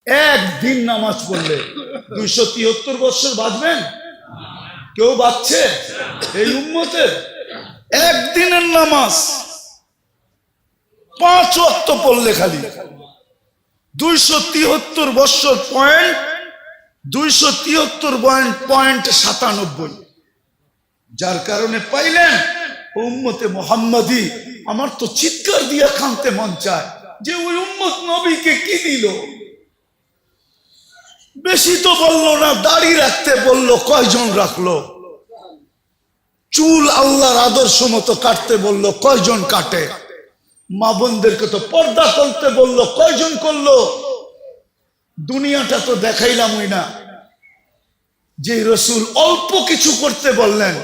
একদিন নামাজ পড়লে 273 বছর বাঁচবেন? কেউ বাঁচছে এই উম্মতের? একদিনের নামাজ 5 ওয়াক্ত পড়লে খালি 273 বছর পয়েন্ট 273.97। যার কারণে পাইলেন উম্মতে মুহাম্মাদি। আমার তো চিৎকার দিয়ে কাঁদতে মন চায় যে ওই উম্মত নবীকে কি দিল। বেশি তো বললো না, দাড়ি রাখতে বললো, কয়জন রাখলো? চুল আল্লাহর আদর্শ মতো কাটতে বললো, কয়জন কাটে? মা বোনদেরকে তো পর্দা করতে বললো, কয়জন করলো? দুনিয়াটা তো দেখাইলামই না। যে রসুল অল্প কিছু করতে বললেন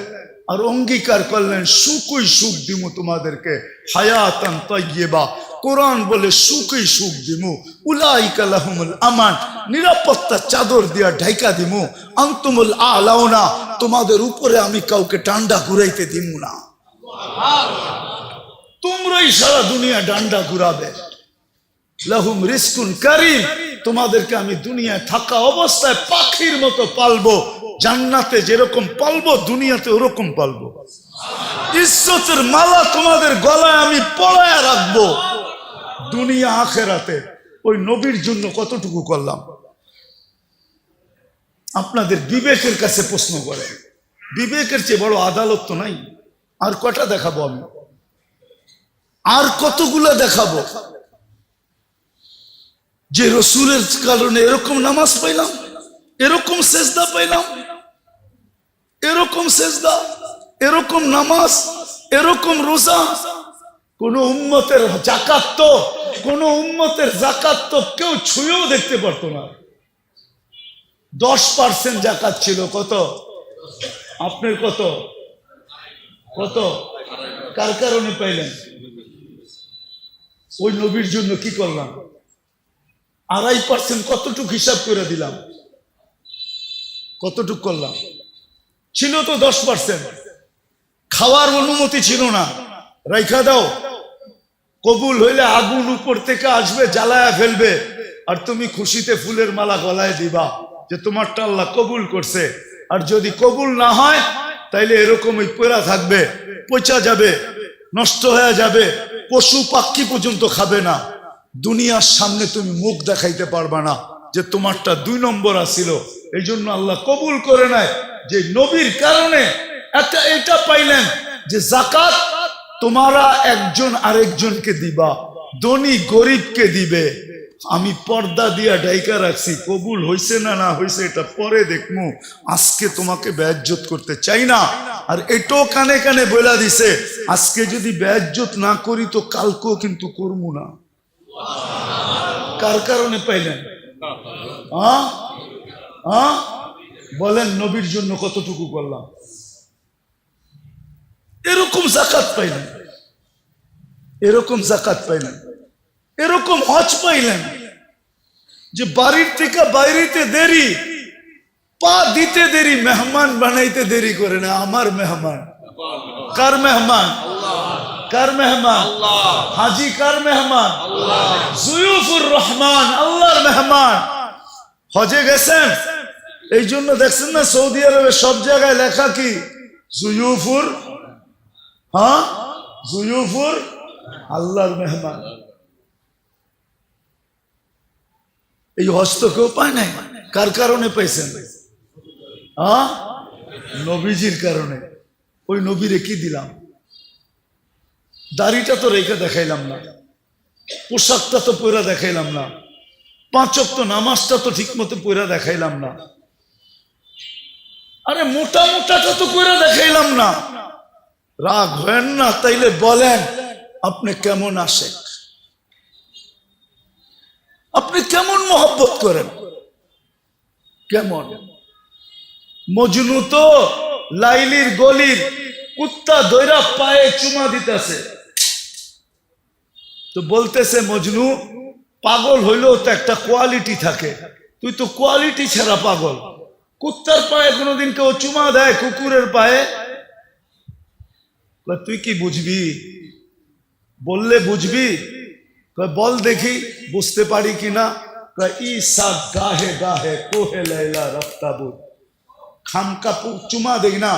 আর অঙ্গীকার করলেন সুখই সুখ দিমু তোমাদেরকে, হায়াতান তাইয়্যিবা। কোরআন বলে সুখই সুখ দিমু, উলাইকা লাহুমুল আমান, নিরাপত্তা চাদর দিয়া ঢাইকা দিমু, আনতুমুল আলাউনা, তোমাদের উপরে আমি কাউকে ডান্ডা ঘুরাইতে দিমু না। তোমরাই সারা দুনিয়া ডান্ডা ঘুরাবে। লাহুম রিজকুন কারীম, তোমাদেরকে আমি দুনিয়ায় থাকা অবস্থায় পাখির মতো পালবো। জান্নাতে যেরকম পালবো দুনিয়াতে ওরকম পালবো। ইজ্জতের মালা তোমাদের গলায় আমি পরায়া রাখবো দুনিয়া আখেরাতে। ওই নবীর জন্য কতটুকু করলাম? আপনাদের বিবেকের কাছে প্রশ্ন করে। বিবেকের চেয়ে বড় আদালত তো নাই। আর কটা দেখাবো আমি? আর কতগুলো দেখাবো যে রসুলের কারণে এরকম নামাজ পাইলাম, এরকম সেজদা পাইলাম, এরকম সেজদা, এরকম নামাজ, এরকম রোজা। কোন উম্মতের যাকাত তো, কোন উম্মতের যাকাত তো কেউ ছুঁয়েও দেখতে পারতো না। 10% যাকাত ছিল। কত? আপনার কত? কত? কার কারণে পাইলেন? ওই নবীর জন্য কি করলাম? 2.5% কতটুক হিসাব করে দিলাম? কতটুক করলাম? ছিল তো 10%। খাওয়ার অনুমতি ছিল না, রাইখা দাও। কবুল হইলে আগুন উপর থেকে আসবে, জ্বালায়া ফেলবে, আর তুমি খুশিতে ফুলের মালা গলায় দিবা যে তোমারটা আল্লাহ কবুল করছে। আর যদি কবুল না হয় তাইলে এরকমই পড়া থাকবে, পচা যাবে, নষ্ট হয়ে যাবে, পশু পাখি পর্যন্ত খাবে না। দুনিয়ার সামনে তুমি মুখ দেখাইতে পারবা না যে তোমারটা 2 নম্বর আসিল। এই জন্য আল্লাহ কবুল করে নেয় যে নবীর কারণে এটা পাইলেন যে জাকাত তোমারা একজন আরেকজনকে দিবা, ধনী গরিবকে দিবে। আমি পর্দা দিয়া ডাইকা রাখছি, কবুল হইছে না না হইছে এটা পরে দেখমু। আজকে তোমাকে বেইজ্জত করতে চাই না। আর এটাও কানে কানে বলে দিছে, আজকে যদি বেইজ্জত না করি তো কালকেও কিন্তু করবো না। কার কারণে পাইলেন? বলেন নবীর জন্য কতটুকু করলাম? এরকম যাকাত পাইলেন, এরকম যাকাত পাইলেন, এরকম হজ পাইলেন যে বাড়ির থেকে বাইরেতে দেরি, পা দিতে দেরি, মেহমান বানাইতে দেরি করে না। আমার মেহমান কার মেহমান? কার মেহমান? হাজি কার মেহমান? জুয়ুফুর রহমান, আল্লাহর মেহমান। হজে গেছেন, এই জন্য দেখছেন না সৌদি আরবে সব জায়গায় লেখা কি? জুয়ুফুর, জুয়ুফুর আল্লাহর মেহমান। এই হজ তো কেউ পায় নাই। কার কারণে পাইছেন? নবীজির কারণে। ওই নবীরে কি দিলাম? দাড়িটা তো রেখে দেখাইলাম না, পোশাকটা তো পয়রা দেখাইলাম না, 5 ওয়াক্ত নামাজটা তো ঠিক মতো পয়রা দেখাইলাম না, আরে মোটা মোটাটা তো পয়রা দেখাইলাম না। রাগ হয় না? তাইলে বলেন আপনি কেমন আশেক, আপনি কেমন মহব্বত করেন? কেমন? মজনু তো লাইলির গলির কুত্তা দইরা পায়ে চুমা দিতেছে, তো বলতেছে মজনু পাগল হইলেও তো একটা কোয়ালিটি থাকে, তুই তো কোয়ালিটি ছাড়া পাগল। কুত্তার পায়ে কোনোদিন কেউ চুমা দেয়? কুকুরের পায়ে? তুই কি বুঝবি? বললে বুঝবি? বল দেখি বুঝতে পারি কিনা। ঈসা গাহে গাহে কোহে লাইলা রফতাবুদ। খামকা চুমা দেই না,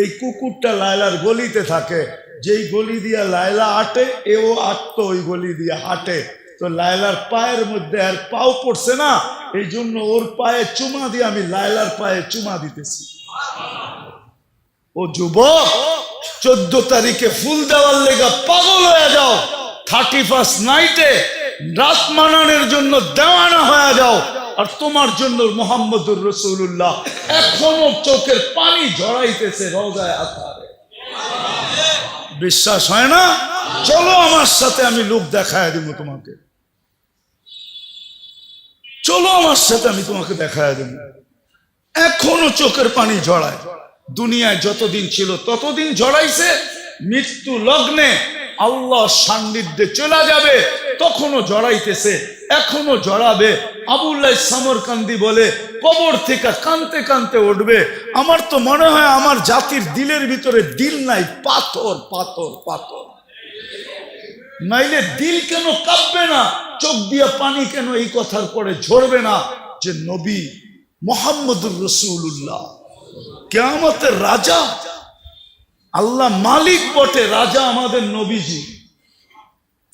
এই কুকুরটা লায়লার গলিতে থাকে, যেই গলি দিয়া লায়লা আটে এও আটতো ওই গলি দিয়া হাঁটে। তো লায়লার পায়ের মধ্যে আর পাও পড়ছে না, এই জন্য ওর পায়ে চুমা দিয়ে আমি লায়লার পায়ে চুমা দিতেছি। ও যুবক, 14 তারিখে ফুল দেওয়ার লেগা পাগল হয়ে যাও, 31 নাইটে রাত মানানোর জন্য দেওয়ানা হয়ে যাও, আর তোমার জন্য মুহাম্মদুর রাসূলুল্লাহ এখনো চোখের পানি ঝরাইতেছে রওজায়ে আতহারে। বিশ্বাস হয় না? চলো আমার সাথে, আমি লোক দেখায় দিব তোমাকে। চলো আমার সাথে, আমি তোমাকে দেখায় দেব। এখনো চোখের পানি ঝরায়। দুনিয়ায় যতদিন ছিল ততদিন ঝরাইছে, মৃত্যু লগ্নে আল্লাহ সান্নিধ্যে চলে যাবে তখনও জড়াইতেছে, এখনো জড়াবে। আবুল্লাহ সামরকান্দি বলে কবর থেকে কানতে কানতে উঠবে। আমার তো মনে হয় আমার জাতির দিলের ভিতরে দিল নাই, পাথর পাথর পাথর। নাইলে দিল কেন কাঁপবে না, চোখ দিয়ে পানি কেন এই কথার পরে ঝরবে না যে নবী মুহাম্মদুর রাসূলুল্লাহ কিয়ামতের রাজা, আল্লাহ মালিক বটে, রাজা আমাদের নবীজি।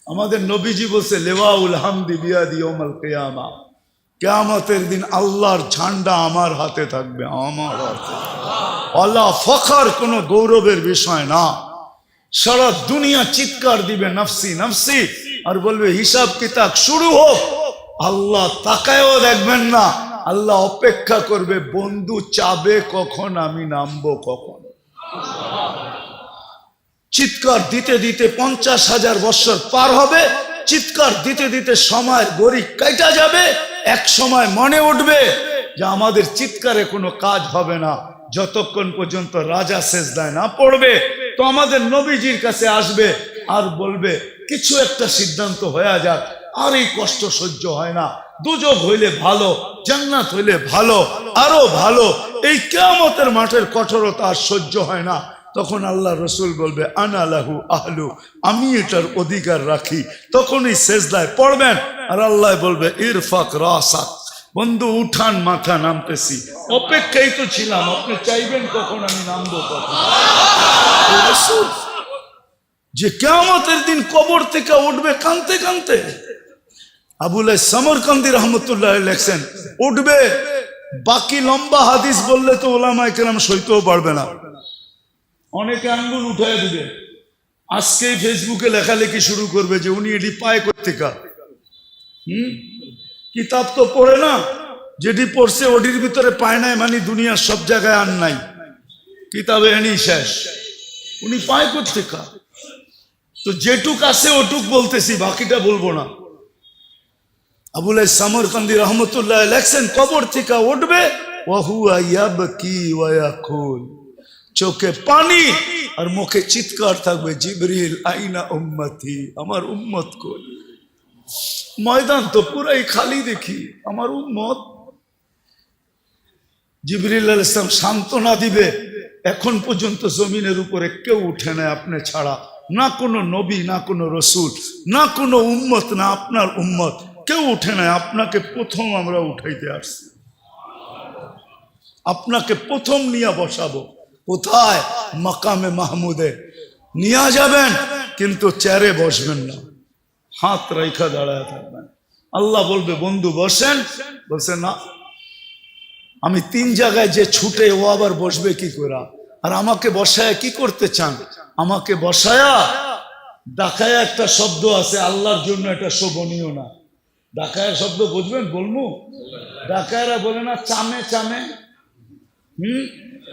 আমাদের নবীজি বলছে লেওয়াউল হামদি বিয়াদি ইয়াউমাল কিয়ামা, কিয়ামতের দিন আল্লাহর ঝান্ডা আমার হাতে থাকবে, আমার হাতে। আল্লাহ ফখর, কোনো গৌরবের বিষয় না। সারা দুনিয়া চিৎকার দিবে নফসি নফসি, আর বলবে হিসাব কিতাব শুরু হোক। আল্লাহ তাকায়ও দেখবেন না, আল্লাহ অপেক্ষা করবে বন্ধু চাবে কখন, আমি নামবো কখন। চিৎকার দিতে দিতে 50,000 বছর পার হবে, চিৎকার দিতে দিতে সময়ের গড়ি কাটা যাবে। এক সময় মনে উঠবে যে আমাদের চিৎকারে কোনো কাজ হবে না, যতক্ষণ পর্যন্ত রাজা সেজদায় না পড়বে। তো আমাদের নবীজির কাছে আসবে আর বলবে কিছু একটা সিদ্ধান্ত হয়ে যাক, আর এই কষ্ট সহ্য হয় না, দুজক হইলে ভালো, জান্নাত হইলে ভালো, আরো ভালো, এই কিয়ামতের মাঠের কঠোরতা আর সহ্য হয় না। তখন আল্লাহ রসুল বলবে আনা লাহু আহলু, আমি এটার অধিকার রাখি। তখনই সেজদায় পড়বেন আর আল্লাহ বলবে ইরফাক রাসাক, বন্ধু উঠান মাথা, নামতেছি। অপেক্ষাই তো ছিলাম, আপনি চাইবেন কখন আমি নামবো কখন। যে কিয়ামতের দিন কবর থেকে উঠবে কানতে কানতে। আবুল্লাহ সামরকান্দি রহমতুল্লাহ লেখছেন উঠবে, বাকি লম্বা হাদিস বললে তো ওলামায়ে কেরাম সইতেও পারবে না, অনেকে আঙ্গুল উঠায় দিবে। আজকেই ফেসবুকে লেখালেখি শুরু করবে যে উনি এটি পায় কোত্থেকা। কিতাব তো পড়ে না, যেটি পড়ছে ওটির ভিতরে পায় নাই, মানে দুনিয়ার সব জায়গায় আর নাই, কিতাবে এনেই শেষ। উনি পায় কোত্থেকা? তো যেটুক আছে ওটুক বলতেছি, বাকিটা বলবো না। আবুল্লাহ সামরকান্দি রহমতুল্লাহ লেখছেন কবর থেকে উঠবে, ওয়াহুয়া ইয়াবকি ওয়া ইয়াকুল, চোখে পানি আর মুখে চিৎকার থাকবে, জিবরিল আইনা উম্মতি, আমার উম্মত কই। ময়দান তো পুরাই খালি দেখি, আমার উম্মত। জিবরিল আলাইহিস সালাম সান্ত্বনা দিবে, এখন পর্যন্ত জমিনের উপরে কেউ উঠে না আপনি ছাড়া, না কোনো নবী, না কোনো রসুল, না কোনো উম্মত, না আপনার উম্মত, কেউ উঠে নাই। আপনাকে প্রথম আমরা উঠাইতে আসছি, আপনাকে প্রথম নিয়ে বসাবো। কোথায়? মাকামে মাহমুদে নিয়ে যাবেন, কিন্তু চেয়ারে বসবেন না, হাত রেখা দাঁড়ায় থাকবেন। আল্লাহ বলবে বন্ধু বসেন, বলছে না, আমি 3 জায়গায় যে ছুটে, ও আবার বসবে কি করে? আর আমাকে বসায়া কি করতে চান? আমাকে বসায়া ডাকায়া, একটা শব্দ আছে আল্লাহর জন্য, এটা শোভনীয় না। ডাকায়া শব্দ বুঝবেন? বলবো, ডাকায়রা বলে না চামে চামে।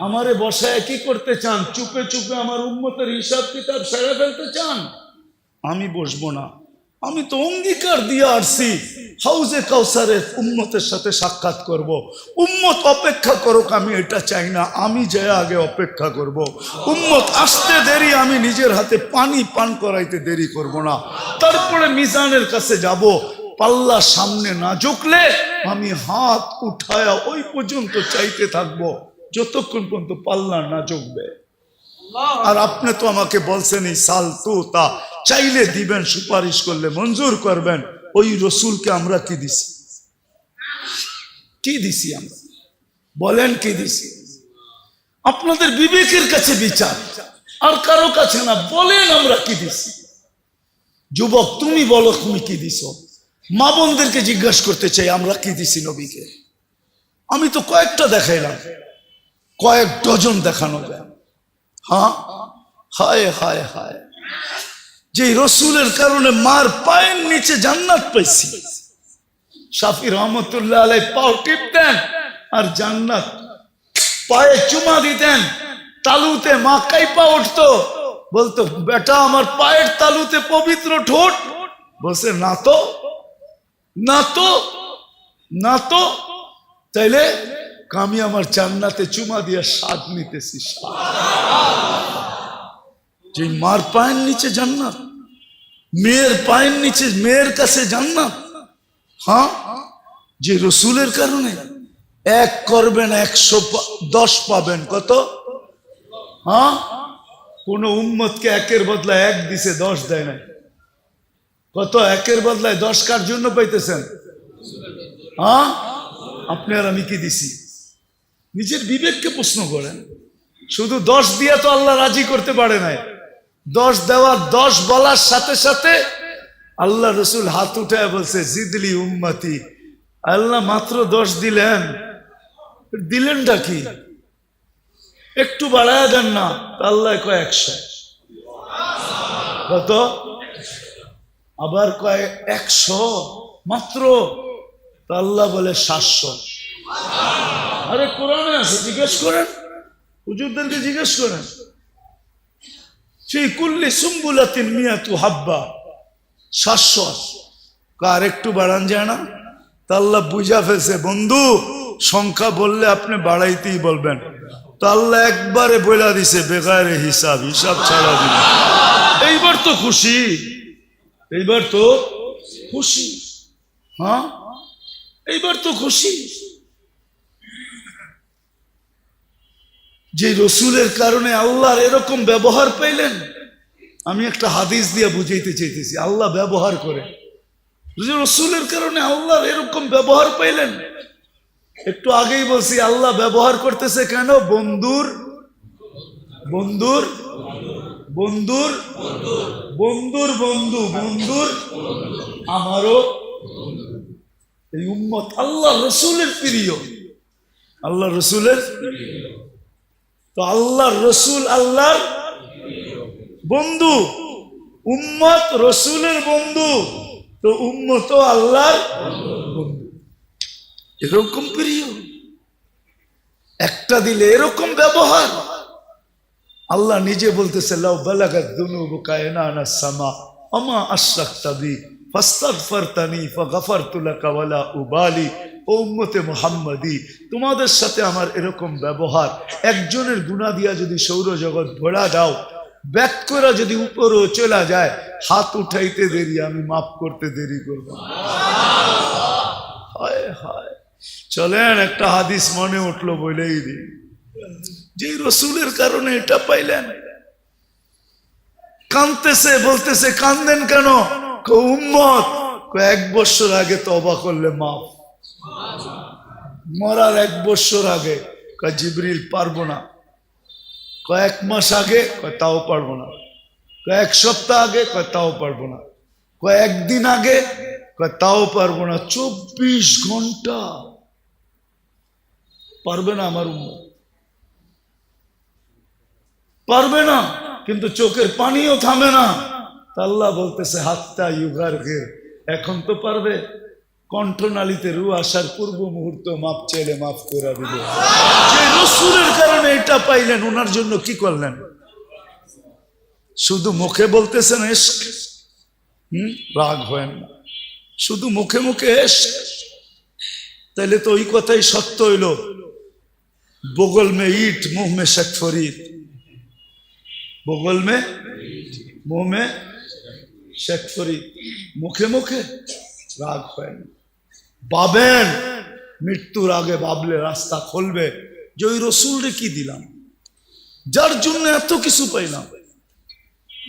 আমারে বসায় কি করতে চান? চুপে চুপে আমার উম্মতের হিসাব কিতাব সেরে ফেলতে চান? আমি বসবো না। আমি তো অঙ্গীকার দিয়ে আসছি হাউজে কাউসারের উম্মতের সাথে সাক্ষাৎ করব। উম্মত অপেক্ষা করুক, আমি এটা চাই না, আমি যাই আগে অপেক্ষা করব। উম্মত আসতে দেরি, আমি নিজের হাতে পানি পান করাইতে দেরি করব না। তারপরে মিজানের কাছে যাব, পাল্লা সামনে না ঝুঁকলে আমি হাত উঠায়া ওই পর্যন্ত চাইতে থাকবো যতক্ষণ পর্যন্ত পাল্লা না ঝুঁকবে। আর আপনি তো আমাকে বলছেন এই সাল তো তা, চাইলে দিবেন, সুপারিশ করলে মঞ্জুর করবেন। ওই রসুলকে আমরা কি দিছি? কি দিছি আমরা? বলেন কি দিছি? আপনাদের বিবেকের কাছে বিচার, আর কারো কাছে না। বলেন আমরা কি দিছি? যুবক তুমি বলো তুমি কি দিছো? মা বোনদেরকে জিজ্ঞাসা করতে চাই আমরা কি দিছি নবীকে। আমি তো কয়েকটা দেখাইলাম, কয়েক ডজন দেখানো যায়। হ্যাঁ, হায় হায় হায়, যে রসুলের কারণে মার পায়ের নিচে জান্নাত পাইছি। শাফি রহমতুল্লাহ আলাই পাও টিপতেন আর জান্নাত পায়ে চুমা দিতেন। তালুতে মা কাইপা উঠতো, বলতো বেটা আমার পায়ের তালুতে পবিত্র ঠোঁট। বলছে না তো, না তো, না তো। তাইলে আমি আমার জান্নাতে চুমা দিয়ে স্বাদ নিতেছি। যে মার পায়ের নিচে জান্নাত, মেয়ের পায়ের নিচে মেয়ের কাছে জান্নাত। হ্যাঁ, যে রসুলের কারণে এক করবেন 110 পাবেন। কত? হ্যাঁ, কোন উম্মতকে একের বদলায় 1 দিছে, 10 দেয় নাই। কত? একের বদলায় 10 কার জন্য পাইতেছেন? হ্যাঁ, আপনি আর আমি কি দিছি? নিজের বিবেককে প্রশ্ন করেন। শুধু 10 দিয়া তো আল্লাহ রাজি করতে পারে নাই। 10 দেওয়া, 10 বলার সাথে সাথে আল্লাহ রসুল হাত উঠায় বলছে জিদলি উম্মতি। আল্লাহ মাত্র 10 দিলেন, দিলেনটা কি? একটু বাড়ায় দেন না। আল্লাহ কয় 100। কত? আবার কয় 100 মাত্র। আল্লাহ বলে 700। আরে কোরআনে আছে, জিজ্ঞেস করেন, হুজুরদেরকে জিজ্ঞেস করেন। সেই কুল্লি সুম্বুলাতিন মিয়াতু হাব্বা, 700। আর একটু বাড়ান যায় না? তা আল্লাহ বুঝা ফেলছে বন্ধু সংখ্যা বললে আপনি বাড়াইতেই বলবেন। তো আল্লাহ একবারে বইলা দিছে বেগারে হিসাব, হিসাব ছাড়া দিল। এইবার তো খুশি, এইবার তো খুশি। হ্যাঁ, এইবার তো খুশি। যে রসুলের কারণে আল্লাহর এরকম ব্যবহার পাইলেন। আমি একটা হাদিস দিয়ে বুঝাইতে চাইতেছি, আল্লাহ ব্যবহার করে। রসুলের কারণে আল্লাহর এরকম ব্যবহার পাইলেন। একটু আগেই বলছি আল্লাহ ব্যবহার করতেছে কেন? বন্ধুর বন্ধুর বন্ধুর বন্ধুর বন্ধু, বন্ধুর আমারও এই উম্মত আল্লাহ রসুলের প্রিয়, আল্লাহ রসুলের। তো আল্লাহর রসুল আল্লাহর বন্ধু, উম্মত রসুলের বন্ধু, তো উম্মত আল্লাহর বন্ধু। এরকম প্রিয়, একটা দিলে এরকম ব্যবহার। আল্লাহ নিজে বলতেছে লাউ বালাগাত যুনুবুকা ইনানাস সামা আমা আশরাকতা বি ফাস্তাগফারতানি ফাগফারতু লাকা ওয়ালা উবালি। ও উম্মতে মুহাম্মাদি, তোমাদের সাথে আমার এরকম ব্যবহার, একজনের গুনাহ দিয়া যদি সৌরজগৎ ভরা দাও, ব্যাক করে যদি উপরও চলা যায়, হাত উঠাইতে দেরি, আমি মাফ করতে দেরি করব। হায় হায়। চলেন একটা হাদিস মনে উঠলো বলেই দিই। যে রসুলের কারণে এটা পাইলেন। কাঁদতেছে, বলতেছে কান্দেন কেন? উম্মত 1 বছর আগে তওবা করলে মাফ। মরার 1 বছর আগে জিবরিল পারবো না। 1 মাস আগে তাও পারবো না। 1 সপ্তাহ আগে তাও পারবো না। 1 দিন আগে তাও পারবো না। 24 ঘন্টা পারবে না আমার উম্মত, পারবে না। কিন্তু চোখের পানিও থামে না। আল্লাহ বলতেছে হাত্তা ইউগার ঘের, এখন তো পারবে। কণ্ঠনালীতে রু আসার পূর্ব মুহূর্ত মাফ চাইলে মাফ করে দিবে। যে রসুলের কারণে এটা পাইলেন, ওনার জন্য কি করলেন? শুধু মুখে বলতেছেন ইশক, রাগ হয় না, শুধু মুখে মুখে ইশক। তাইলে তো ওই কথাই সত্য হইল, বগল মে ইট মুহ মে শেখ ফরিদ। বগল মে মুহ মে শেখ ফরিদ, মুখে মুখে রাগ হয় না। ভাবেন মৃত্যুর আগে, ভাবলে রাস্তা খুলবে যে ওই রসুলরে কি দিলাম, যার জন্য এত কিছু পাইলাম।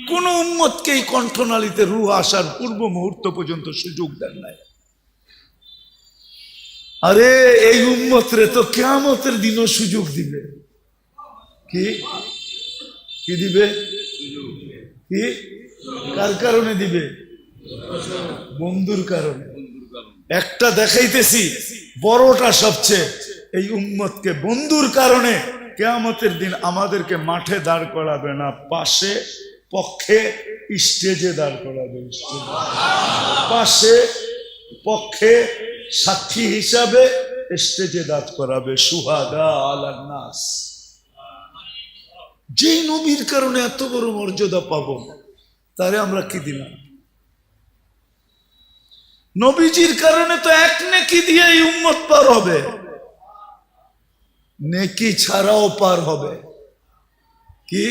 কোন উম্মতকে এই কণ্ঠনালীতে রূহ আসার পূর্ব মুহূর্ত পর্যন্ত সুযোগ দেন নাই। আরে এই উম্মত রে তো কিয়ামতের দিনও সুযোগ দিবে। কি কি দিবে? কি কার কারণে দিবে? বন্ধুর কারণে। একটা দেখাইতেছি বড়টা সবচেয়ে, এই উম্মতকে বন্ধুর কারণে কিয়ামতের দিন আমাদেরকে মাঠে দাঁড় করাবে না, পাশে পক্ষে স্টেজে দাঁড় করাবে। পাশে পক্ষে সাক্ষী হিসাবে স্টেজে দাঁড় করাবে। সুহাদা আলান নাস। যেই নবীর কারণে এত বড় মর্যাদা পাবো, তারে আমরা কি দিলাম? নবীজির কারণে তো এক নেকি দিয়ে এই উম্মত পার হবে, নেকি ছাড়াও পার হবে। কি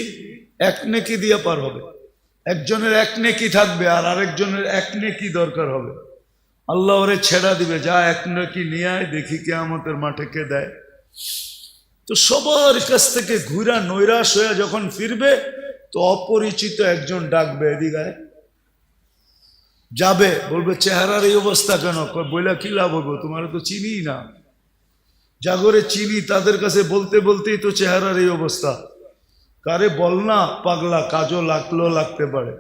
এক নেকি দিয়ে পার হবে? একজনের এক নেকি থাকবে আর আরেকজনের এক নেকি দরকার হবে। আল্লাহ ওরে ছেড়া দিবে, যা এক নেকি নিয়ে আয়, দেখি কিয়ামতের মাঠে কে দেয়। তো সবার কাছ থেকে ঘুরা নৈরাশ হয়ে যখন ফিরবে, তো অপরিচিত একজন ডাকবে, এদিকে যাবে, বলবে চেহারার এই অবস্থা কেন? বইলা কি লাভ হবো, তোমার তো চিনি না। জাগরে চিনি তাদের কাছে বলতে বলতেই তো চেহারার এই অবস্থা। কারে বল না পাগলা, কাজও লাগতে পারে,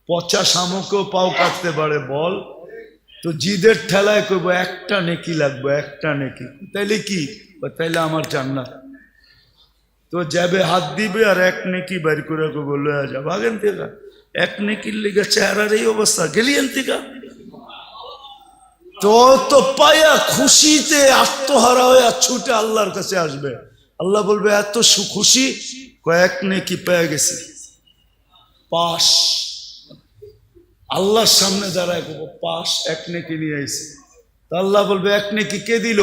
পচা শামুকও পাও কাটতে পারে, বল। তো জিদের ঠেলায় করবো একটা নেকি লাগবে, একটা নেকি। তাইলে কি? তাইলে আমার জান্নাত। তো যাবে হাত দিবে আর এক নেকি বের করে বললো যা ভাগেন থেকে, এক নেকির লিগে চেহারার এই অবস্থা, গেলিয়েন থেকে। তো পায়া খুশিতে আত্মহারা হয়ে ছুটে আল্লাহর কাছে আসবে। আল্লাহ বলবে এত খুশি, কয়েক নেকি পেয়ে গেছি, পাশ। আল্লাহর সামনে দাঁড়ায় পাশ, এক নেকি নিয়ে আইছে। তা আল্লাহ বলবে এক নেকি কে দিল?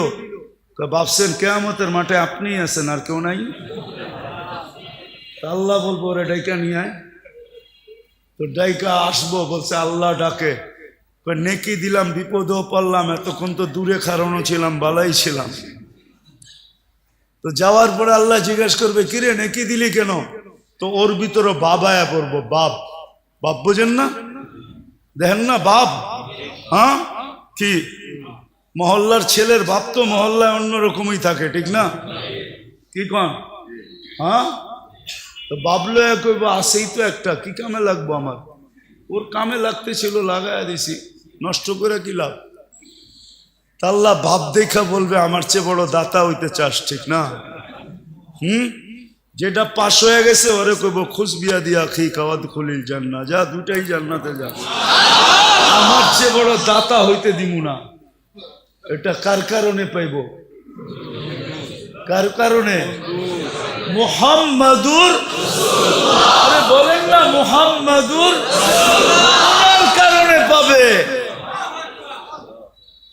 ভাবছেন কিয়ামতের মাঠে আপনি আছেন আর কেউ নাই? আল্লাহ বলবো ওরে ডাইকা নিয়ে আয়। তো ডাইকা আসবো, বলছে আল্লাহ ডাকে, নেকি দিলাম, বিপদেও পড়লাম, এতক্ষণ তো দূরে খাড়ানো ছিলাম, বালাই ছিলাম। তো যাওয়ার পরে আল্লাহ জিজ্ঞেস করবে কিরে নেকি দিলি কেন? তো ওর ভিতরে বাবায়া পড়বো, বাপ। বাপ বোঝেন না? দেখেন না বাপ? হ্যাঁ কি মহল্লার ছেলের বাপ তো মহল্লায় অন্যরকমই থাকে, ঠিক না? কি কন? হ্যাঁ, তো বাবলো কইব আসেই তো একটা, কি কামে লাগবো আমার? ওর কামে লাগতে ছিল, লাগাই দিছি, নষ্ট করে কি লাভ? আল্লাহ বাপ দেখা বলবে আমার চেয়ে বড় দাতা হইতে চাস, ঠিক না? যেটা পাশ হয়ে গেছে ওরে কইব খুশ বিয়া দিয়া খি কাওয়াদ খুলিল জান্নাত, যা দুটাই জান্নাতে যা, আমার চেয়ে বড় দাতা হইতে দিমু না। এটা কার কারণে পাইব? কার কারণে? মুহাম্মাদুর, আরে বলেন না মুহাম্মাদুর, ওনার কারণে পাবে।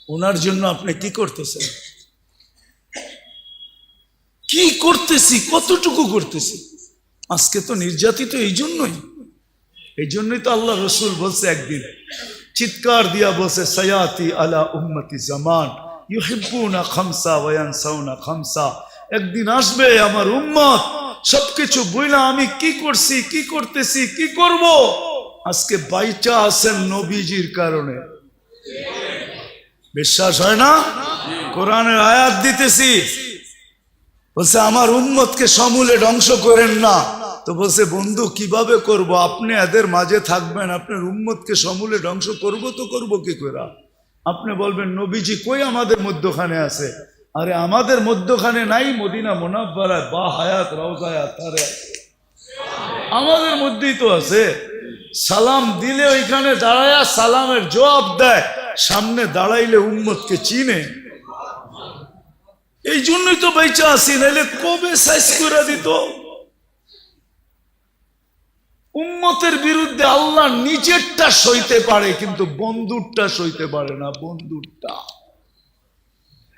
ওনার জন্য আপনি কি করতেছেন? কি করতেছি, কতটুকু করতেছি? আজকে তো নির্যাতিত এই জন্যই তো আল্লাহ রসুল বলছে, একদিন চিৎকার দিয়া বলছে, সায়াতি আলা উম্মতি জামান ইউহিব্বুনা খামসা ওয়া ইয়ানসাউনা খামসা। একদিন আসবে আমার উম্মত সবকিছু বইলা আমি কি করছি, কি করতেছি, কি করব, আজকে বাইচা আছেন নবীজির কারণে। বিশ্বাস হয় না? কোরআনের আয়াত দিতেছি, বলছে আমার উম্মতকে সমূলে ধ্বংস করেন না। তো বলছে বন্ধু কিভাবে করব? আপনি এদের মাঝে থাকবেন, আপনার উম্মতকে সমূলে ধ্বংস করব তো করব কি করে? আপনি বলবেন নবীজি কই আমাদের মধ্যখানে আছে? আরে আমাদের মধ্যখানে নাই, মদিনা মুনাফফারায় বা হায়াত রওজায় আতারে আমাদের মধ্যেই তো আছে। সালাম দিলে ওইখানে দাঁড়ায়া সালামের জবাব দেয়, সামনে দাঁড়াইলে উম্মতকে চিনে। এই জন্যই তো বেঁচে আসি, নাইলে কবে সাইজ করে দিত। উম্মতের বিরুদ্ধে আল্লাহ নিজেরটা সইতে পারে, কিন্তু বন্ধুরটা সইতে পারে না। বন্ধুরটা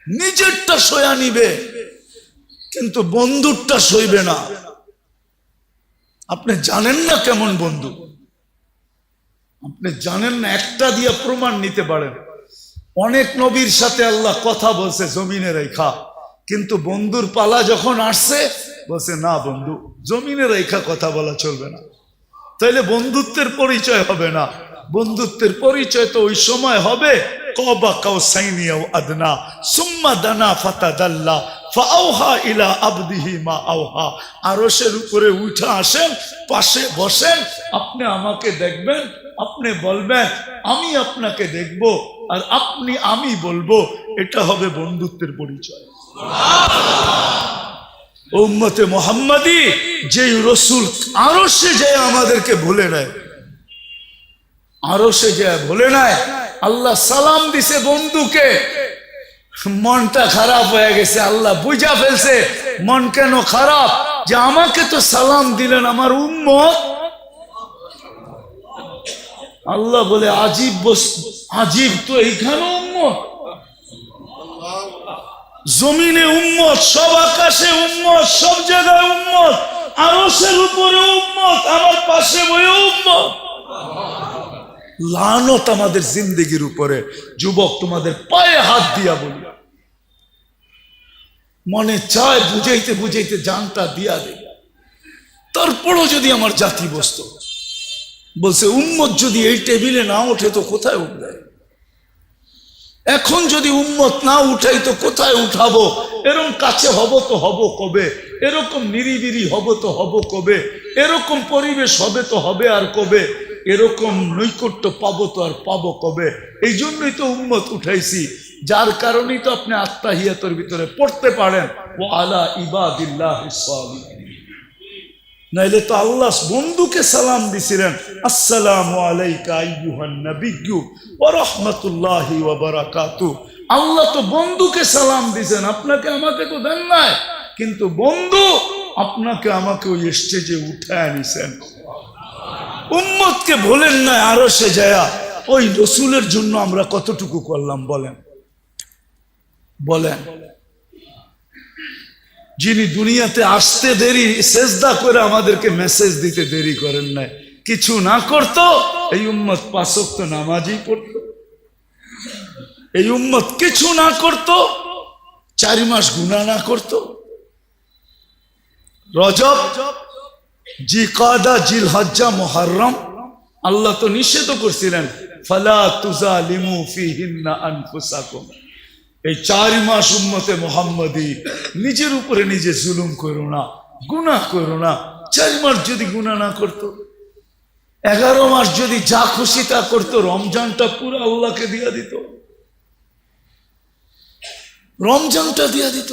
নিজেরটা সয়া নিবে, কিন্তু বন্ধুরটা সইবে না। আপনি জানেন না কেমন বন্ধু, আপনি জানেন না। একটা দিয়ে প্রমাণ নিতে পারেন। অনেক নবীর সাথে আল্লাহ কথা বলছে জমিনে রেখা, কিন্তু বন্ধুর পালা যখন আসছে বলছে না বন্ধু, জমিনে রেখা কথা বলা চলবে না, তাইলে বন্ধুত্বের পরিচয় হবে না। বন্ধুত্বের পরিচয় তো ওই সময় হবে কবা কাউসাইনি আও আদনা সুম্মা দানা ফাতাদাল্লা ফাআওহা ইলা আবদিহি মা আওহা। আরশের উপরে উঠে আসেন, পাশে বসেন, আপনি আমাকে দেখবেন, আপনি বলবেন আমি আপনাকে দেখব, আর আপনি আমি বলবো। এটা হবে বন্ধুত্বের পরিচয়। উম্মতে মুহাম্মাদি যে রসুল আরশে যায় আমাদেরকে ভুলে নেয়, আরশে যায় ভুলে নেয়। আল্লাহ সালাম দিছে বন্ধুকে, মনটা খারাপ হয়ে গেছে, আল্লাহ বুঝা ফেলছে মন কেন খারাপ, যে আমাকে তো সালাম দিলেন আমার উম্মত। আল্লাহ বলে আজীব আজীব, তো এইখানে উম্মত, জমিনে উম্মত, সব আকাশে উম্মত, সব জায়গায় উম্মত, আরশের উপরে উম্মত, আমার পাশে বয়ে উম্মত। লানত আমাদের জিন্দেগির উপরে। যুবক, তোমাদের পায়ে হাত দিয়া বলি, মনে চায় বুঝাইতে বুঝাইতে জানটা দিয়া দে। তারপরও যদি আমার জাতি বসত, বলছে উম্মত যদি এই টেবিলে না ওঠে তো কোথায় উঠবে? এখন যদি উম্মত না উঠাই তো কোথায় উঠাবো? এরকম কাছে হব তো হব কবে? এরকম নিরিবিরি হব তো হব কবে? এরকম পরিবেশ হবে তো হবে আর কবে? এরকম নৈকট্য পাবো তো আর পাবো কবে? এই জন্যই তো উম্মত উঠাইছি, যার কারণেই তো আপনি আত্মাহিয়াতের ভিতরে পড়তে পারেন ও আলা ইবাদিল্লাহিস সালিহিন। নাইলে তো আল্লাহ বন্ধুকে সালাম দিছিলেন, আসসালামু আলাইকা আইয়ুহান নাবিয়্যু ওয়া রাহমাতুল্লাহি ওয়া বারাকাতুহু। আল্লাহ তো বন্ধুকে সালাম দিছেন, আপনাকে আমাকে তো দেন নাই, কিন্তু বন্ধু আপনাকে আমাকে ওই স্টেজে উঠায় নিছেন। উম্মতকে বলেন না আরশে যায়া, ওই রসুলের জন্য আমরা কতটুকু করলাম বলেন? বলেন, যিনি দুনিয়াতে আসতে দেরি, সেজদা করে আমাদেরকে মেসেজ দিতে দেরি করেন নাই, কিছু না করতো এই উম্মত 5 ওয়াক্ত নামাজই পড়তো। এই উম্মত কিছু না করতো, 4 মাস গুনাহ না করতো। রজব, জিকাদা, জিলহজ্জা, মুহররম আল্লাহ তো নিষেধ করছিলেন, ফালা তুজালিমু ফিহিন্না আনফুসাকুম। এই 4 মাস উম্মতে মুহাম্মাদি নিজের উপরে নিজে জুলুম করো না, গুনাহ করো না। 4 মাস যদি গুনাহ না করতো, 11 মাস যদি যা খুশি তা করতো, রমজানটা পুরো আল্লাহকে দিয়া দিত, রমজানটা দিয়া দিত।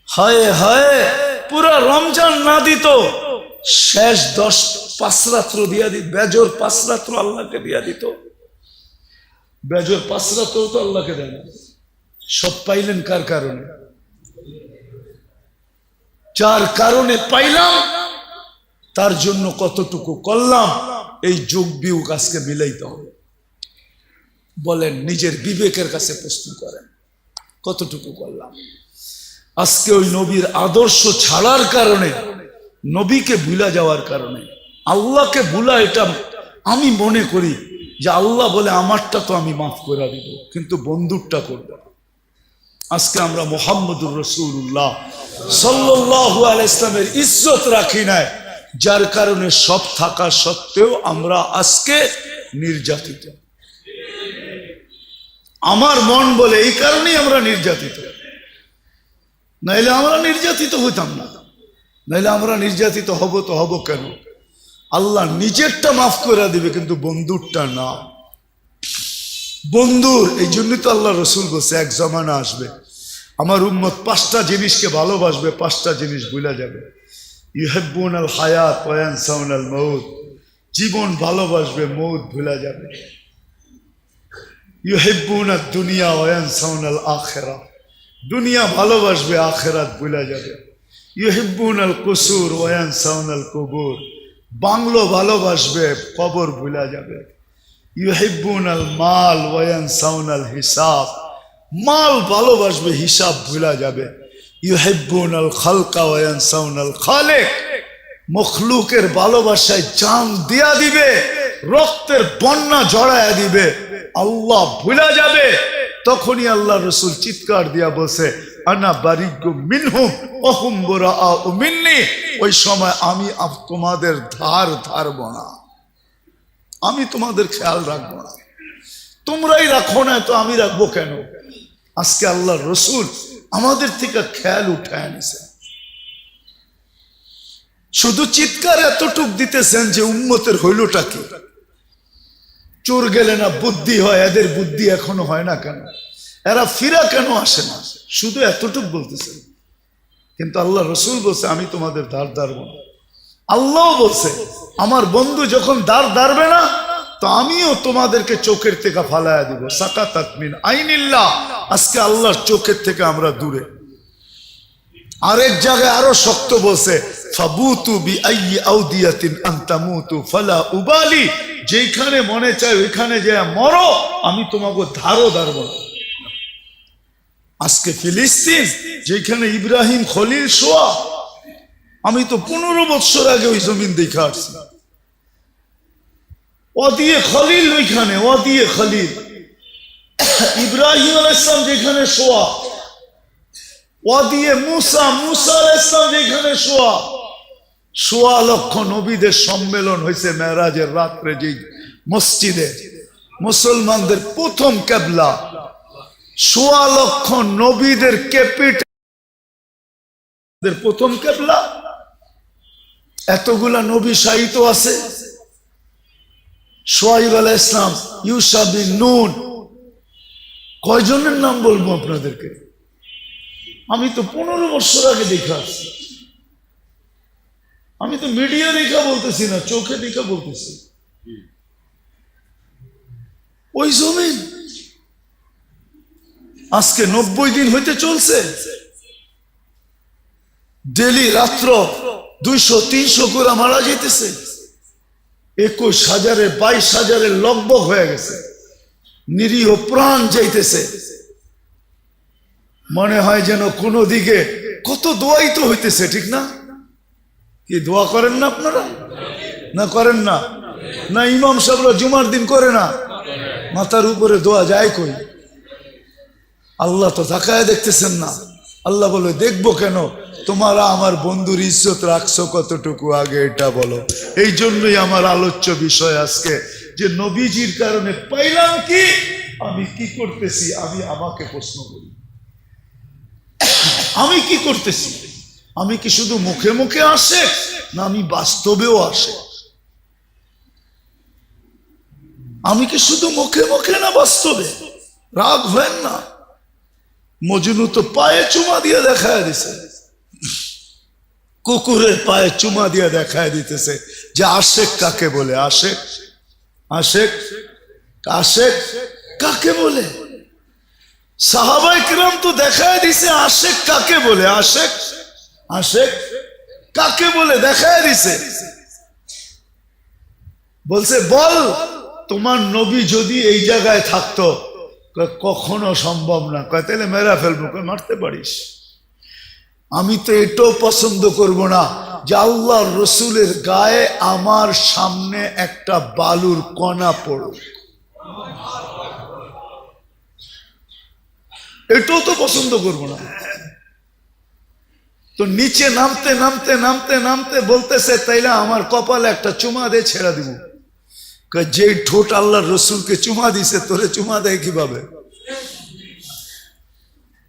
হায় হায়, পুরা রমজান না দিত, শেষ 5 রাত্র দিয়া দিত, বেজর 5 রাত্র আল্লাহকে দিয়া দিত। বেজর 5 রাত্র তো আল্লাহকে দেন। সব পাইলেন কার কারণে? যার কারণে পাইলাম তার জন্য কতটুকু করলাম, এই যোগ বিয়োগ আজকে মিলাইতে হবে। বলেন, নিজের বিবেকের কাছে প্রশ্ন করেন, কতটুকু করলাম? আজকে ওই নবীর আদর্শ ছাড়ার কারণে, নবীকে ভুলা যাওয়ার কারণে, আল্লাহকে ভুলা, এটা আমি মনে করি যে আল্লাহ বলে আমারটা তো আমি মাফ করে দিব, কিন্তু বন্ধুরটা করবে না। আজকে আমরা মুহাম্মদুর রাসূলুল্লাহ সাল্লাল্লাহু আলাইহি ইসলামের ইজ্জত রাখি নাই, যার কারণে সব থাকা সত্ত্বেও আমরা আজকে নির্যাতিত। আমার মন বলে এই কারণেই আমরা নির্যাতিত, নাইলে আমরা নির্যাতিত হইতাম না। নাইলে আমরা নির্যাতিত হব তো হব কেন? আল্লাহ নিজেরটা মাফ করে দিবে, কিন্তু বন্ধুরটা না। বন্ধুর এই জন্যই তো আল্লাহ রসুল বলছে, এক জমানা আসবে আমার উম্মত 5টা জিনিসকে ভালোবাসবে, 5টা জিনিস ভুলা যাবে। ইউহিব্বুনাল হায়াত ওয়া ইয়ানসাউনাল মাউত, জীবন ভালোবাসবে, মৌত ভুলা যাবে। ইউহিব্বুনাদ দুনিয়া ওয়া ইয়ানসাউনাল আখিরাহ, দুনিয়া ভালোবাসবে, আখিরাত ভুলা যাবে। ইউহিব্বুনাল কুসুর ওয়া ইয়ানসাউনাল কুবুর, বাংলো ভালোবাসবে, কবর ভুলা যাবে। ইউহিব্বুনাল মাল ওয়া ইয়ানসাউনাল হিসাব, মাল ভালোবাসবে, হিসাব ভুলা যাবে। ইউহিব্বুনাল খালকা ওয়া ইয়ানসাউনাল খালিক, মখলুকের ভালোবাসায় জান দিয়া দিবে, রক্তের বন্যা জড়ায়া দিবে, আল্লাহ ভুলা যাবে। তখনই আল্লাহ রসুল চিৎকার দিয়া বলছে, আনা বারিগু মিনহুম ওয়া হুম বুরাআউ মিন্নি, ওই সময় আমি তোমাদের ধার ধারব না। আমি তোমাদের খেয়াল রাখবো না, তোমরাই রাখো না তো আমি রাখবো কেন? আজকে আল্লাহর রসুল আমাদের থেকে খেয়াল উঠায় নিছেন, শুধু চিৎকার এতটুক দিতেছেন যে উম্মতের হইলটা কি? চোর গেলে না বুদ্ধি হয়, এদের বুদ্ধি এখনো হয় না কেন? এরা ফিরা কেন আসে না? শুধু এতটুক বলতেছেন। কিন্তু আল্লাহ রসুল বলছে আমি তোমাদের দাঁড় দাঁড়ব না। আল্লাহ বলছে আমার বন্ধু যখন দাঁড় দাঁড়বে না তো আমিও তোমাদেরকে চোখের থেকে ফালায়া দিব। সাকাতাত মিন আইনিল্লাহ, আজকে আল্লাহর চোখের থেকে আমরা দূরে। আরেক জায়গায় আরো শক্ত বলছে ফাবুতু বিআইয়ি আউদিয়াতিন আনতামুতু ফালা উবালি, যেখানে মনে চায় ওইখানে যে মরো, আমি তোমাকে ধারও দাঁড়ব না। আজকে ফিলিস্তিন যেখানে ইব্রাহিম খলিল শোয়া, আমি তো 15 বছর আগে ওই জমিন দেখে আসছি। ওয়াদিয়ে খলিল, ওইখানে ওয়াদিয়ে খলিল ইব্রাহিম আলাইহিস সালাম যেখানে শোয়া, ওয়াদিয়ে মুসা, মুসা আলাইহিস সালাম যেখানে শোয়া। 1.25 লক্ষ নবীদের সম্মেলন হয়েছে মেরাজের রাত্রে, যে মসজিদে মুসলমানদের প্রথম কিবলা, 1.25 লক্ষ নবীদের ক্যাপিটাল প্রথম কিবলা। এতগুলা নবী শাহিত আছে, শুআইব আলাইহিস সালাম, ইউসা বিন নূন, কয়জনের নাম বলবো আপনাদেরকে? আমি তো 15 বছর আগে দেখে আসছি। আমি তো মিডিয়া দেখা বলতেছি না, চোখে দেখা বলতেছি। ওই জমিন আজকে 90 দিন হইতে চলছে, ডেলি রাত্র 200-300 করে মারা যেতেছে। 21,000 22,000 লগভগ হয়ে গেছে, নিরীহ প্রাণ যাইতেছে। মনে হয় যেন কোনো দিকে কত দোয়াই তো হইতেছে, ঠিক না? কি দোয়া করেন না আপনারা? না করেন না? না ইমাম সাহেবরা জুমার দিন করে না? মাথার উপরে দোয়া যায় কই? আল্লাহ তো তাকায় দেখতেছেন না। আল্লাহ বলে দেখবো কেন? তোমরা আমার বন্ধুর ইজ্জত রাখছো কতটুকু, আগে এটা বলো। এই জন্যই আমার আলোচ্য বিষয় আজকে, যে নবীজির কারণে পাইলাম কি, আমি কি করতেছি, আমি আমাকে প্রশ্ন করি, আমি কি করতেছি? আমি কি শুধু মুখে মুখে আসে, না আমি বাস্তবেও আসে? আমি কি শুধু মুখে মুখে না বাস্তবে? রাগ হয় না। মজনু তো পায়ে চুমা দিয়ে দেখায় দিছে, কুকুরের পায়ে চুমা দিয়ে দেখায় দিতেছে যে আশেক কাকে বলে। আশেক, আশেক, আশেক কাকে বলে? সাহাবায়ে কিরাম তো দেখায় দিছে আশেক কাকে বলে। আশেক, আশেক কাকে বলে দেখায় দিছে। বলছে বল তোমার নবী যদি এই জায়গায় থাকতো। কখনো সম্ভব না। কয় তাহলে মেরা ফেলবো। মারতে পারিস। আমি তো এটাও পছন্দ করব না যে আল্লাহর রসুলের গায়ে আমার সামনে একটা বালুর কণা পড়ুক, এটাও তো পছন্দ করব না। তো নিচে নামতে নামতে নামতে নামতে বলতেছে তাইলে আমার কপালে একটা চুমা দিয়ে ছেড়ে দিব। যে ঠোঁট আল্লাহর রসুলকে চুমা দিছে তোরে চুমা দেয় কিভাবে?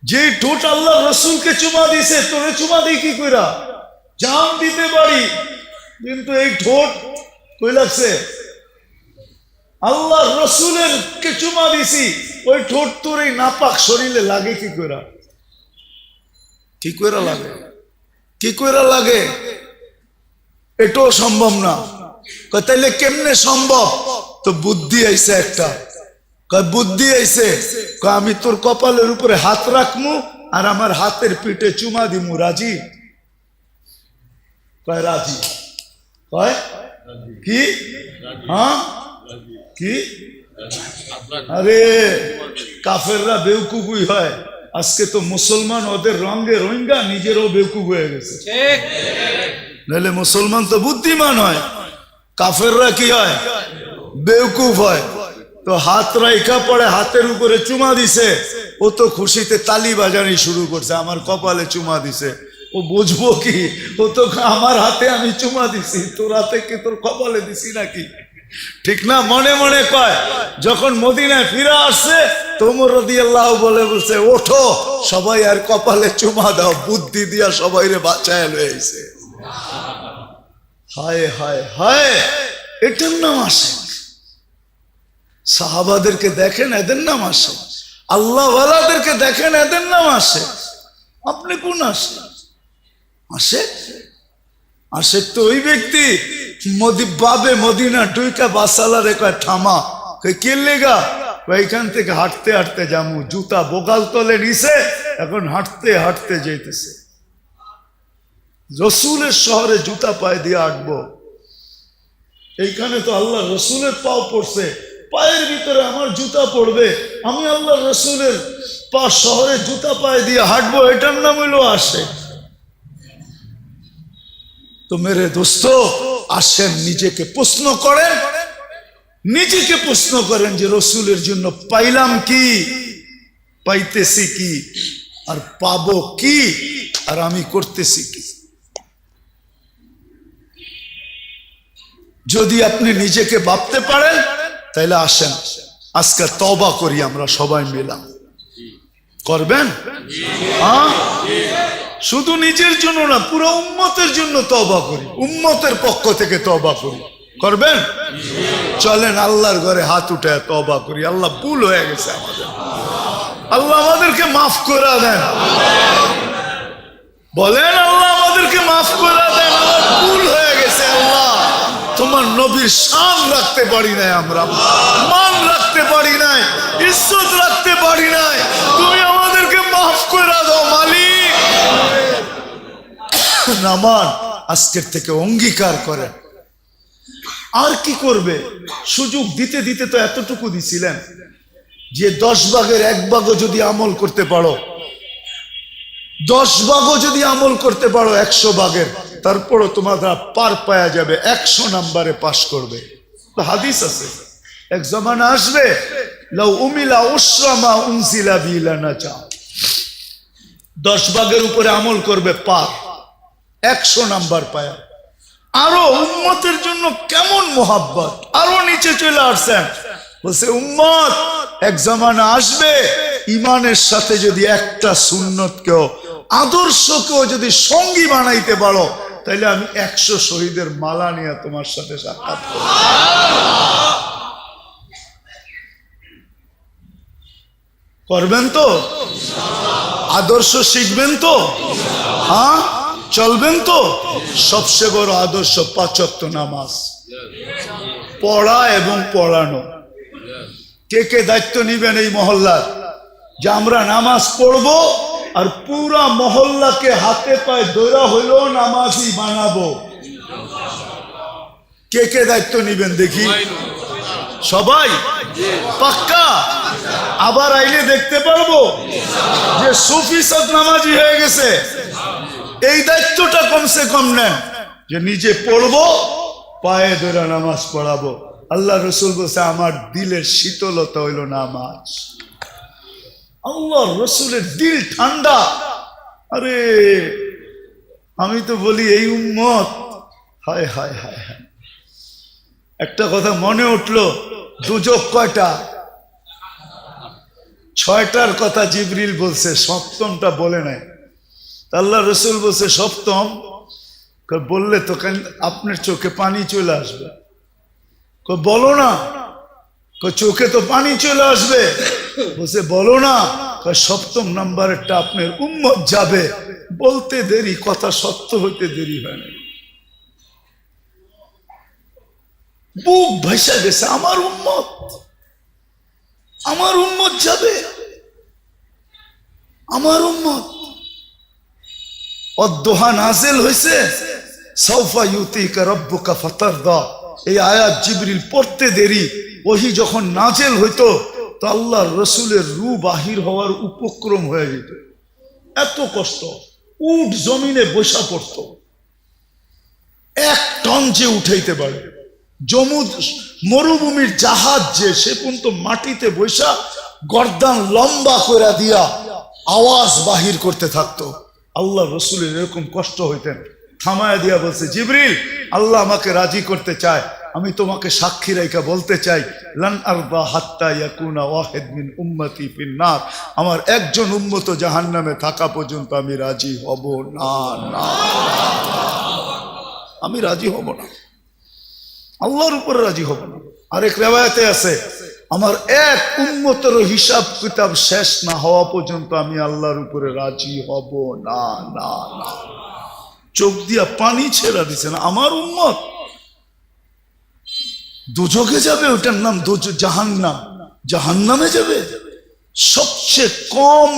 যে ঠোঁট আল্লাহ রসুলকে চুমা দিছে তোরে চুমা দেয় কি কইরা? জান দিতে পারি, কিন্তু এই ঠোঁট কই লাগছে? আল্লাহ রসুলের কে চুমা দিছি, ওই ঠোঁট তোর এই নাপাক শরীরে লাগে কি কইরা? কি কইরা লাগে? কি কইরা লাগে? এটাও সম্ভব না। তাইলে কেমনে সম্ভব? তো বুদ্ধি আইছে একটা। বুদ্ধি আইছে, আমি তোর কপালের উপরে হাত রাখমু আর আমার হাতের পিঠে চুমা দিমু। রাজি? কয় রাজি। কয় কি? হ্যাঁ কি? আরে কাফেররা বেউকুফই হয়। আজকে তো মুসলমান ওদের রঙে রোহিঙ্গা, নিজেরও বেউকুফ হয়ে গেছে। নাহলে মুসলমান তো বুদ্ধিমান হয়, কাফেররা কি হয়? বেউকুফ হয়। তো হাত রাইখা পড়ে হাতের উপরে চুমা দিছে, ও তো খুশিতে তালি বাজানি শুরু করছে, আমার কপালে চুমা দিছে। ও বুঝবো কি? ও তো আমার হাতে আমি চুমা দিছি, তোর হাতে কি তোর কপালে দিছি নাকি? ঠিক না? মনে মনে কয়। যখন মদিনায় ফিরে আসছে তো ওমর রাদিয়াল্লাহু বলছে ওঠো সবাই আর কপালে চুমা দাও, বুদ্ধি দিয়া সবাইরে বাঁচায় লইছে। হায় হায় হায়, এটার নাম আসে। সাহাবাদেরকে দেখেন, এদের নাম আসে। আল্লাহওয়ালাদেরকে দেখেন, এদের নাম আসে। আপনি কোন আসে? আসে আসে তো ওই ব্যক্তি বাবে মদিনা টুইকা বাসালা রেখা থামা কে লেগা, এখান থেকে হাঁটতে হাঁটতে যামু, জুতা বোগাল তলে নিছে, এখন হাঁটতে হাঁটতে যেতেছে। রসুলের শহরে জুতা পায়ে দিয়ে হাঁটবো, এইখানে তো আল্লাহ রসুলের পাও পড়ছে, পায়ের ভিতরে আমার জুতা পড়বে, আমি আল্লাহ রসুলের পা শহরে জুতা পায়ে দিয়ে হাঁটবো, এটার নাম হইলো আসে। তো মেরে দোস্ত আসেন, নিজেকে প্রশ্ন করেন, নিজেকে প্রশ্ন করেন যে রসুলের জন্য পাইলাম কি, পাইতেছি কি, আর পাবো কি, আর আমি করতেছি কি। যদি আপনি নিজেকে ভাবতে পারেন তাহলে আসেন আজকে তওবা করি আমরা সবাই মিলে। করবেন? হ্যাঁ, শুধু নিজের জন্য না, পুরো উম্মতের জন্য তওবা করি, উম্মতের পক্ষ থেকে তওবা করি। করবেন? চলেন আল্লাহর ঘরে হাত উঠে তওবা করি। আল্লাহ ভুল হয়ে গেছে আমাদের, আল্লাহ আমাদেরকে মাফ করে দেন। বলেন আল্লাহ আমাদেরকে মাফ করে দেন, আমার ভুল হয়ে গেছে। আল্লাহ তোমার নবীর শান রাখতে পারি নাই, আমরা মান রাখতে পারি নাই, ইজ্জত রাখতে পারি নাই, তুমি আমাদেরকে মাফ করে দাও মালিক। নামান আজকের থেকে অঙ্গীকার করেন। আর কি করবে? সুযোগ দিতে দিতে তো এতটুকু দিছিলেন যে 10 ভাগের 1 ভাগও যদি আমল করতে পারো, 10 ভাগও যদি আমল করতে পারো 100 ভাগের, তারপরও তোমাদের পার পাওয়া যাবে, 100 নম্বরে পাশ করবে। তো হাদিস আছে, এক জামানা আসবে লাউ উমিলা উসরামা উনজিলা বিলানা চা, 10 ভাগের উপরে আমল করবে, পার 100 নাম্বার পায়। আরো উম্মতের জন্য কেমন মোহাব্বত, আরো নিচে চলে আসছেন, বলছে উম্মত এক জামানা আসবে ইমানের সাথে যদি একটা সুন্নতকেও, আদর্শকেও যদি সঙ্গী বানাইতে পারো, তাহলে আমি 100 শহীদের মালা নিয়ে তোমার সাথে সাক্ষাৎ করব। করবেন তো? আদর্শ শিখবেন তো? হ্যাঁ, চলবেন তো? সবচেয়ে বড় আদর্শ 5 ওয়াক্ত নামাজ পড়া এবং পড়ানো। কে কে দায়িত্ব নিবেন এই মহল্লার যে আমরা নামাজ পড়বো আর পুরা মহল্লাকে হাতে পায়ে দৌড়া হইলেও নামাজি বানাবো? কে কে দায়িত্ব নিবেন দেখি? সবাই পাক্কা? আবার আইলে দেখতে পারবো যে সুফি সব নামাজি হয়ে গেছে। এই দায়িত্বটা কমসে কম নেন যে নিজে পড়বো, পায়ে ধরে নামাজ পড়াবো। আল্লাহ রসুল বলছে আমার দিলের শীতলতা হইল নামাজ। আল্লাহ রসুলের দিল ঠান্ডা। আরে আমি তো বলি এই উম্মত, হায় হায় হায় হায়। একটা কথা মনে উঠলো, দুজক কয়টা? 6টার কথা জিবরিল বলছে, 7টা বলে নাই। আল্লাহ রসুল বলছে 7ম, বললে তো আপনার চোখে পানি চলে আসবে। বলো না, চোখে তো পানি চলে আসবে। বলছে বলো না, 7ম নাম্বারেরটা আপনার উম্মত যাবে। বলতে দেরি, কথা সত্য হইতে দেরি হয় না। বুক ভাইসা গেছে, আমার উম্মত, আমার উম্মত যাবে, আমার উম্মত। অদ্দোহা নাজিল হয়েছে, সাউফা ইউতিকা রাব্বুকা ফাতারদা। এই আয়াত জিবরিল পড়তে দেরি, ওহি যখন নাজিল হইতো তো আল্লাহর রসুলের রূহ বাহির হওয়ার উপক্রম হয়ে যেত। এত কষ্ট, উট জমিনে বসা পড়ত, 1 টন যে উঠাইতে পারে। মরুভূমির জাহাজ যে সে পর্যন্ত মাটিতে বসা গর্দান লম্বা করে দিয়া আওয়াজ বাহির করতে থাকতো। আল্লাহ রসুলের এরকম কষ্ট হইতেন, থামায় দিয়া বলছে জিবরিল আল্লাহ আমাকে রাজি করতে চায়, আমি তোমাকে সাক্ষী রেখা বলতে চাই, লান আরদা হাত্তা ইয়াকুনা ওয়াহিদ মিন উম্মতি ফিন নার, আমার একজন উম্মত জাহান্নামে থাকা পর্যন্ত আমি রাজি হব না, না, আমি রাজি হব না, আল্লাহর উপরে রাজি হব না। আরেক রিওয়ায়াতে আছে, আমার এক উম্মতের হিসাব কিতাব শেষ না হওয়া পর্যন্ত আমি আল্লাহর উপরে রাজি হব না, না, না। চোখ দিয়া পানি ছেড়া দিছে না, আমার উম্মত দোজখে যাবে, ওটার নাম জাহান্নাম, জাহান্নামে যাবে। সবচেয়ে কম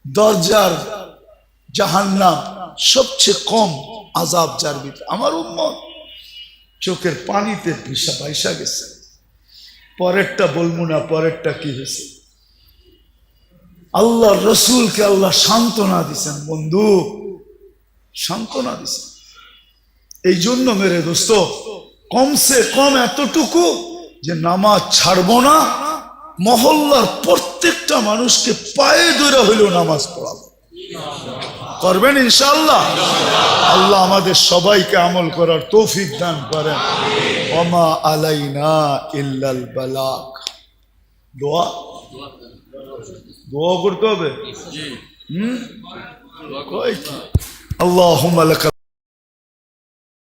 দরজার জাহান্নাম, সবচেয়ে কম আযাব যার ভিতরে, আমার উম্মত চোখের পানিতে ভিসা ভাইসা গেছে। পরেরটা বলবো না, পরেরটা কি হয়েছে। আল্লাহ রসুলকে আল্লাহ সান্ত্বনা দিছেন, বন্ধু সান্ত্বনা দিছেন। এই জন্য মেরে দোস্ত, কমসে কম এতটুকু যে নামাজ ছাড়বো না, মহল্লার প্রত্যেকটা মানুষকে পায়ে ধরে হইলেও নামাজ পড়াবো। করবেন ইনশাআল্লাহ? আল্লাহ আমাদের সবাইকে আমল করার তৌফিক দান করেন। ওমা আলাইনা ইল্লাল বালাগ। দোয়া দোয়া করতে হবে। আল্লাহুম্মা লাকা